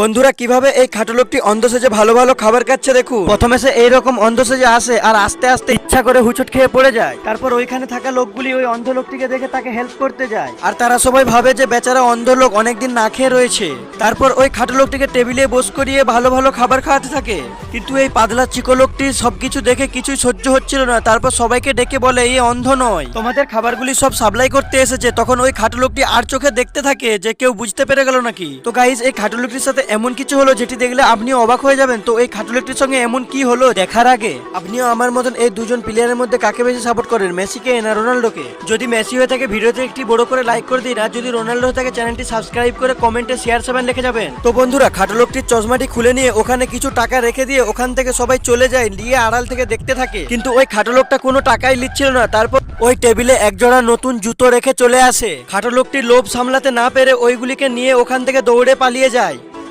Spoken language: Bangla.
বন্ধুরা কিভাবে এই খাটো লোকটি অন্ধ সেজে ভালো ভালো খাবার খাচ্ছে দেখুন। প্রথমে সে এইরকম অন্ধ সেজে আসে আর আস্তে আস্তে ইচ্ছা করে হুচট খেয়ে পড়ে যায়। তারপর ওইখানে থাকা লোকগুলি ওই অন্ধ লোকটিকে দেখে তাকে হেল্প করতে যায় আর তারা সবাই ভাবে যে বেচারা অন্ধ লোক অনেকদিন না খেয়ে রয়েছে। তারপর ওই খাটো লোকটিকে টেবিলে বস করিয়ে ভালো ভালো খাবার খাওয়াতে থাকে। কিন্তু এই পাতলা চিকো লোকটি সবকিছু দেখে কিছুই সহ্য হচ্ছিল না। তারপর সবাইকে ডেকে বলে এই অন্ধ নয়, তোমাদের খাবারগুলি সব সাপ্লাই করতে এসেছে। তখন ওই খাটো লোকটি আর চোখে দেখতে থাকে যে কেউ বুঝতে পেরে গেল নাকি। তো গাইজ এই খাটো লোকটির সাথে এমন কিছু হলো যেটি দেখলে আপনি অবাক হয়ে যাবেন। তো এই খাটো লোকটির সঙ্গে এমন কি হলো দেখার আগে আপনিও আমার মতন এই দুজন প্লেয়ারের মধ্যে কাকে বেশি সাপোর্ট করেন, মেসিকে না রোনাল্ডোকে? যদি মেসি হয়ে থাকে ভিডিওতে একটি বড় করে লাইক করে দিন, আর যদি রোনাল্ডো হয়ে থাকে চ্যানেলটি সাবস্ক্রাইব করে কমেন্টে শেয়ার 7 লিখে যাবেন। তো বন্ধুরা খাটো লোকটির চশমাটি খুলে নিয়ে ওখানে কিছু টাকা রেখে দিয়ে ওখান থেকে সবাই চলে যায়, নিয়ে আড়াল থেকে দেখতে থাকে। কিন্তু ওই খাটো লোকটা কোনো টাকাই লিখছিল না। তারপর ওই টেবিলে একজোড়া নতুন জুতো রেখে চলে আসে। খাটো লোকটি লোভ সামলাতে না পেরে ওইগুলিকে নিয়ে ওখান থেকে দৌড়ে পালিয়ে যায়।